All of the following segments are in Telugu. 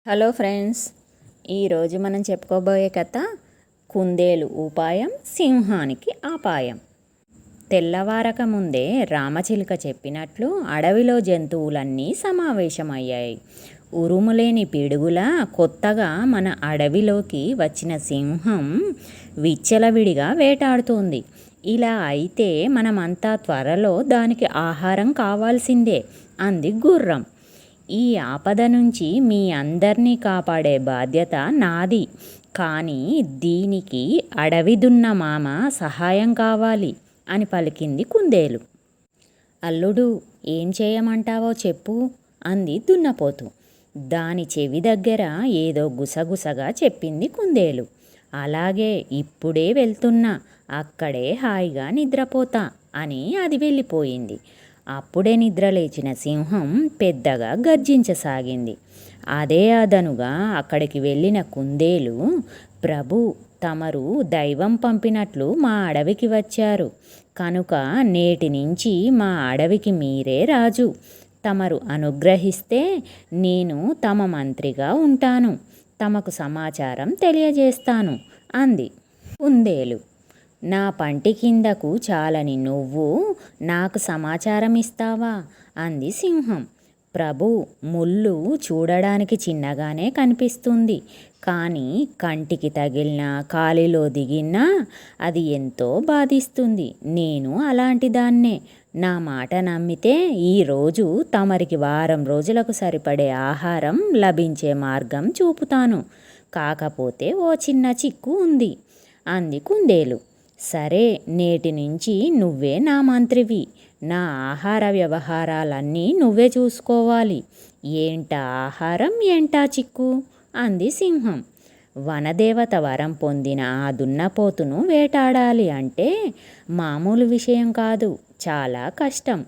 హలో ఫ్రెండ్స్, ఈరోజు మనం చెప్పుకోబోయే కథ కుందేలు ఉపాయం సింహానికి అపాయం. తెల్లవారక ముందే రామచిలుక చెప్పినట్లు అడవిలో జంతువులన్నీ సమావేశమయ్యాయి. ఉరుములేని పిడుగులా కొత్తగా మన అడవిలోకి వచ్చిన సింహం విచ్చలవిడిగా వేటాడుతోంది. ఇలా అయితే మనమంతా త్వరలో దానికి ఆహారం కావాల్సిందే అంది గుర్రం. ఈ ఆపద నుంచి మీ అందరినీ కాపాడే బాధ్యత నాది. కానీ దీనికి అడవి దున్న మామ సహాయం కావాలి అని పలికింది కుందేలు. అల్లుడు, ఏం చేయమంటావో చెప్పు అంది దున్నపోతు. దాని చెవి దగ్గర ఏదో గుసగుసగా చెప్పింది కుందేలు. అలాగే, ఇప్పుడే వెళ్తున్నా, అక్కడే హాయిగా నిద్రపోతా అని అది వెళ్ళిపోయింది. అప్పుడే నిద్రలేచిన సింహం పెద్దగా గర్జించసాగింది. అదే అదనుగా అక్కడికి వెళ్ళిన కుందేలు, ప్రభు, తమరు దైవం పంపినట్లు మా అడవికి వచ్చారు కనుక నేటి నుంచి మా అడవికి మీరే రాజు. తమరు అనుగ్రహిస్తే నేను తమ మంత్రిగా ఉంటాను, తమకు సమాచారం తెలియజేస్తాను అంది కుందేలు. నా పంటి కిందకు చాలని నువ్వు నాకు సమాచారం ఇస్తావా అంది సింహం. ప్రభు, ముళ్ళు చూడడానికి చిన్నగానే కనిపిస్తుంది, కానీ కంటికి తగిలినా కాలిలో దిగినా అది ఎంతో బాధిస్తుంది. నేను అలాంటి దాన్నే. నా మాట నమ్మితే ఈరోజు తమరికి వారం రోజులకు సరిపడే ఆహారం లభించే మార్గం చూపుతాను. కాకపోతే ఓ చిన్న చిక్కు ఉంది అంది కుందేలు. సరే, నేటి నుంచి నువ్వే నా మంత్రివి. నా ఆహార వ్యవహారాలన్నీ నువ్వే చూసుకోవాలి. ఏంటా ఆహారం, ఏంటా చిక్కు అంది సింహం. వనదేవత వరం పొందిన ఆ దున్నపోతును వేటాడాలి అంటే మామూలు విషయం కాదు, చాలా కష్టం.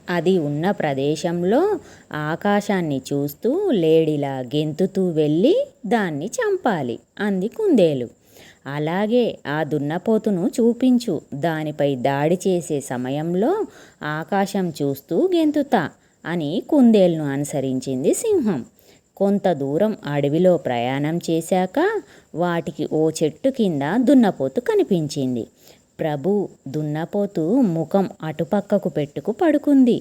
అది ఉన్న ప్రదేశంలో ఆకాశాన్ని చూస్తూ లేడిలా గెంతుతూ వెళ్ళి దాన్ని చంపాలి అంది కుందేలు. అలాగే, ఆ దున్నపోతును చూపించు. దానిపై దాడి చేసే సమయంలో ఆకాశం చూస్తూ గెంతుతా అని కుందేలును అనుసరించింది సింహం. కొంత దూరం అడవిలో ప్రయాణం చేశాక వాటికి ఓ చెట్టు కింద దున్నపోతు కనిపించింది. ప్రభు, దున్నపోతు ముఖం అటుపక్కకు పెట్టుకు పడుకుంది.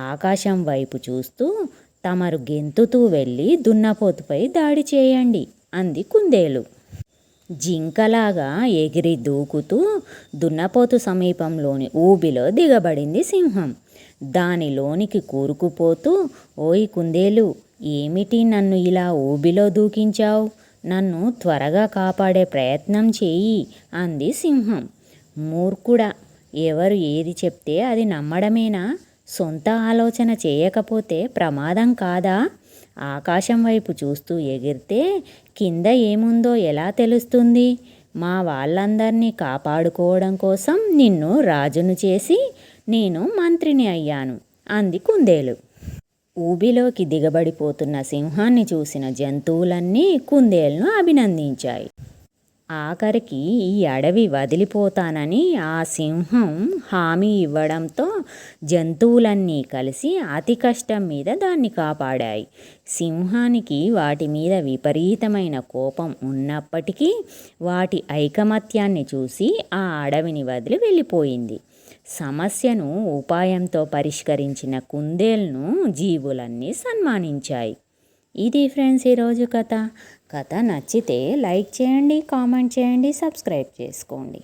ఆకాశం వైపు చూస్తూ తమరు గెంతుతూ వెళ్ళి దున్నపోతుపై దాడి చేయండి అంది కుందేలు. జింకలాగా ఎగిరి దూకుతూ దున్నపోతు సమీపంలోని ఊబిలో దిగబడింది సింహం. దానిలోనికి కూరుకుపోతూ, ఓయ్ కుందేలు, ఏమిటి నన్ను ఇలా ఊబిలో దూకించావు? నన్ను త్వరగా కాపాడే ప్రయత్నం చేయి అంది సింహం. మూర్ఖుడా, ఎవరు ఏది చెప్తే అది నమ్మడమేనా? సొంత ఆలోచన చేయకపోతే ప్రమాదం కాదా? ఆకాశం వైపు చూస్తూ ఎగిరితే కింద ఏముందో ఎలా తెలుస్తుంది? మా వాళ్ళందరినీ కాపాడుకోవడం కోసం నిన్ను రాజును చేసి నేను మంత్రిని అయ్యాను అంది కుందేలు. ఊబిలోకి దిగబడిపోతున్న సింహాన్ని చూసిన జంతువులన్నీ కుందేలును అభినందించాయి. ఆఖరికి ఈ అడవి వదిలిపోతానని ఆ సింహం హామీ ఇవ్వడంతో జంతువులన్నీ కలిసి అతి కష్టం మీద దాన్ని కాపాడాయి. సింహానికి వాటి మీద విపరీతమైన కోపం ఉన్నప్పటికీ వాటి ఐకమత్యాన్ని చూసి ఆ అడవిని వదిలి వెళ్ళిపోయింది. సమస్యను ఉపాయంతో పరిష్కరించిన కుందేలును జీవులన్నీ సన్మానించాయి. ఇది ఫ్రెండ్స్ ఈరోజు కథ. కథ నచ్చితే లైక్ చేయండి, కామెంట్ చేయండి, సబ్స్క్రైబ్ చేసుకోండి.